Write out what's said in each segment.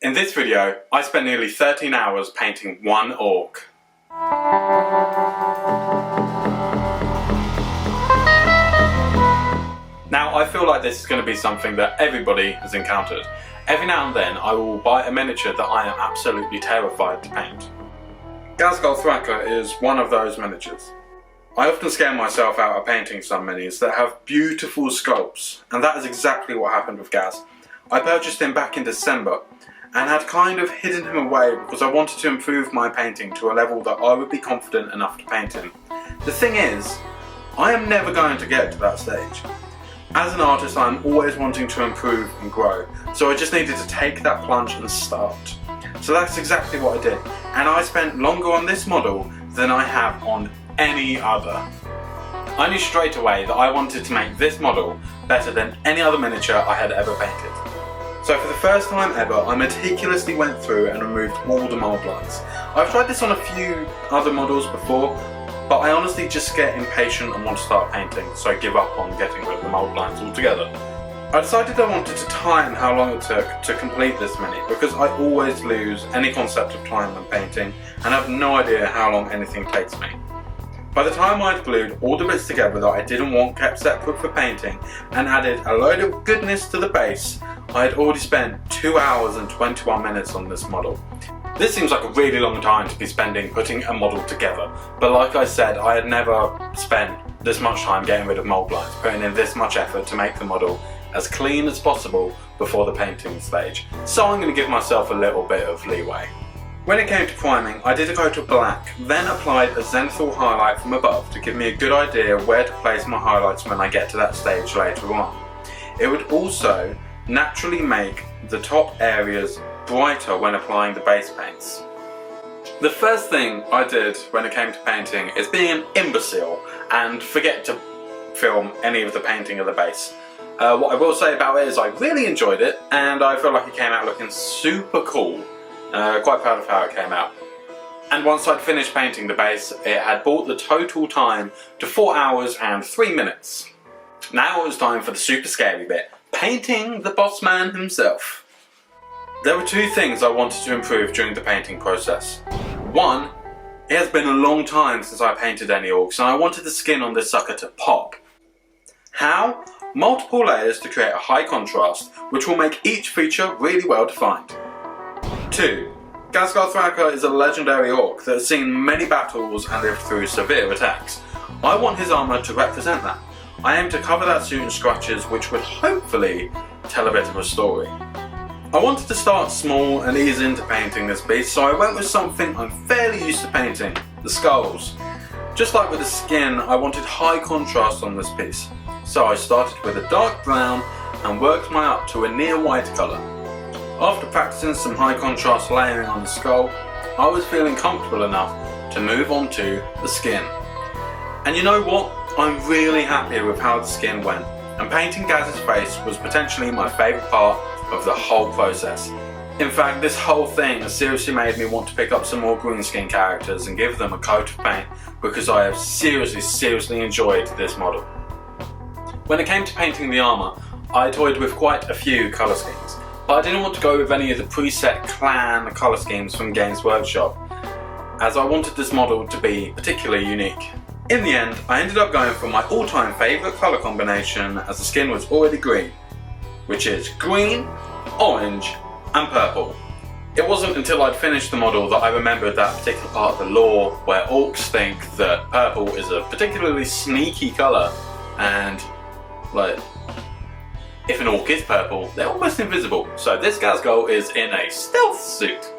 In this video, I spent nearly 13 hours painting one orc. Now, I feel like this is going to be something that everybody has encountered. Every now and then, I will buy a miniature that I am absolutely terrified to paint. Ghazghkull Thraka is one of those miniatures. I often scare myself out of painting some minis that have beautiful sculpts, and that is exactly what happened with Gaz. I purchased him back in December, and had kind of hidden him away because I wanted to improve my painting to a level that I would be confident enough to paint him. The thing is, I am never going to get to that stage. As an artist, I'm always wanting to improve and grow, so I just needed to take that plunge and start. So that's exactly what I did, and I spent longer on this model than I have on any other. I knew straight away that I wanted to make this model better than any other miniature I had ever painted. So for the first time ever, I meticulously went through and removed all the mould lines. I've tried this on a few other models before, but I honestly just get impatient and want to start painting, so I give up on getting rid of the mould lines altogether. I decided I wanted to time how long it took to complete this mini, because I always lose any concept of time when painting and have no idea how long anything takes me. By the time I'd glued all the bits together that I didn't want kept separate for painting and added a load of goodness to the base, I had already spent 2 hours and 21 minutes on this model. This seems like a really long time to be spending putting a model together, but like I said, I had never spent this much time getting rid of mould lines, putting in this much effort to make the model as clean as possible before the painting stage, so I'm going to give myself a little bit of leeway. When it came to priming, I did a coat of black, then applied a zenithal highlight from above to give me a good idea where to place my highlights when I get to that stage later on. It would also naturally make the top areas brighter when applying the base paints. The first thing I did when it came to painting is being an imbecile and forget to film any of the painting of the base. What I will say about it is I really enjoyed it, and I feel like it came out looking super cool. Quite proud of how it came out. And once I'd finished painting the base, it had brought the total time to 4 hours and 3 minutes. Now it was time for the super scary bit, painting the boss man himself. There were two things I wanted to improve during the painting process. One, it has been a long time since I painted any orcs, and I wanted the skin on this sucker to pop. How? Multiple layers to create a high contrast, which will make each feature really well defined. 2. Ghazghkull Thraka is a legendary orc that has seen many battles and lived through severe attacks. I want his armour to represent that. I aim to cover that suit in scratches which would hopefully tell a bit of a story. I wanted to start small and ease into painting this beast, so I went with something I'm fairly used to painting, the skulls. Just like with the skin, I wanted high contrast on this piece, so I started with a dark brown and worked my up to a near white colour. After practicing some high contrast layering on the skull, I was feeling comfortable enough to move on to the skin. And you know what? I'm really happy with how the skin went, and painting Gaz's face was potentially my favourite part of the whole process. In fact, this whole thing has seriously made me want to pick up some more green skin characters and give them a coat of paint, because I have seriously enjoyed this model. When it came to painting the armour, I toyed with quite a few colour schemes. But I didn't want to go with any of the preset clan colour schemes from Games Workshop, as I wanted this model to be particularly unique. In the end, I ended up going for my all-time favourite colour combination, as the skin was already green, which is green, orange and purple. It wasn't until I'd finished the model that I remembered that particular part of the lore where orcs think that purple is a particularly sneaky colour, and like, if an orc is purple, they're almost invisible, so this Ghazghkull is in a stealth suit.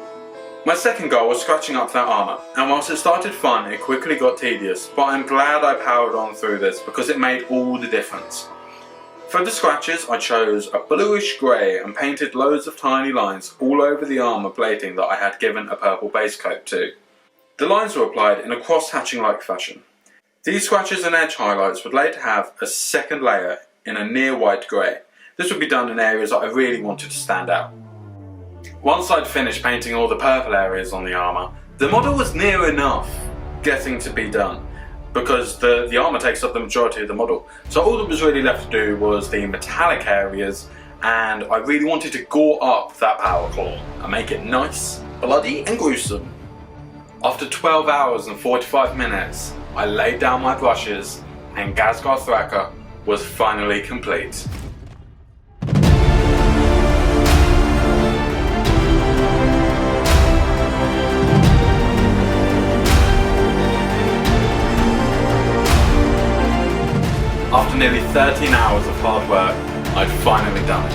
My second goal was scratching up that armour, and whilst it started fun, it quickly got tedious, but I'm glad I powered on through this because it made all the difference. For the scratches, I chose a bluish grey and painted loads of tiny lines all over the armour plating that I had given a purple base coat to. The lines were applied in a cross-hatching-like fashion. These scratches and edge highlights would later have a second layer in a near white grey. This would be done in areas that I really wanted to stand out. Once I'd finished painting all the purple areas on the armour, the model was near enough getting to be done, because the armour takes up the majority of the model. So all that was really left to do was the metallic areas and I really wanted to gore up that power claw and make it nice, bloody and gruesome. After 12 hours and 45 minutes, I laid down my brushes and Ghazghkull Thraka was finally complete. After nearly 13 hours of hard work, I'd finally done it.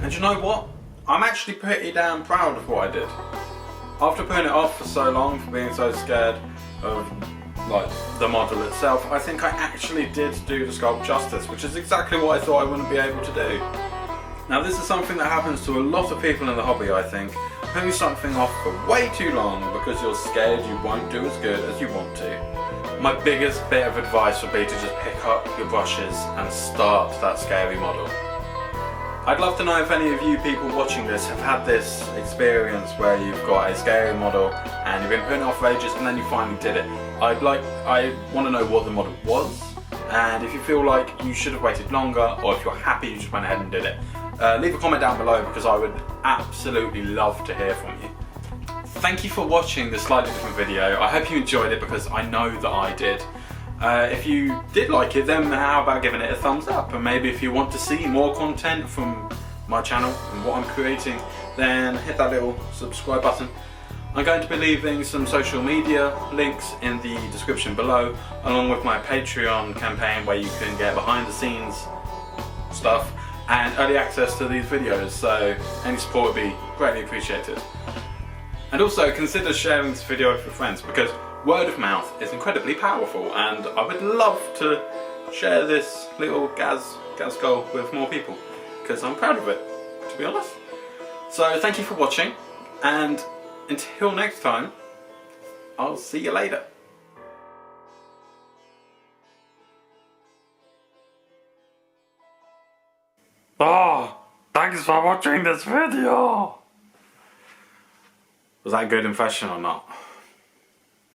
And you know what? I'm actually pretty damn proud of what I did. After putting it off for so long, for being so scared of the model itself, I think I actually did do the sculpt justice, which is exactly what I thought I wouldn't be able to do. Now this is something that happens to a lot of people in the hobby, I think. Putting something off for way too long because you're scared you won't do as good as you want to. My biggest bit of advice would be to just pick up your brushes and start that scary model. I'd love to know if any of you people watching this have had this experience where you've got a scary model and you've been putting it off for ages and then you finally did it. I want to know what the model was, and if you feel like you should have waited longer, or if you're happy you just went ahead and did it. Leave a comment down below because I would absolutely love to hear from you. Thank you for watching this slightly different video. I hope you enjoyed it because I know that I did. If you did like it, then how about giving it a thumbs up? And maybe if you want to see more content from my channel and what I'm creating, then hit that little subscribe button. I'm going to be leaving some social media links in the description below, along with my Patreon campaign where you can get behind the scenes stuff and early access to these videos, so any support would be greatly appreciated. And also consider sharing this video with your friends because word of mouth is incredibly powerful, and I would love to share this little Ghazghkull with more people because I'm proud of it, to be honest. So thank you for watching, and until next time, I'll see you later. Oh, thanks for watching this video! Was that a good impression or not?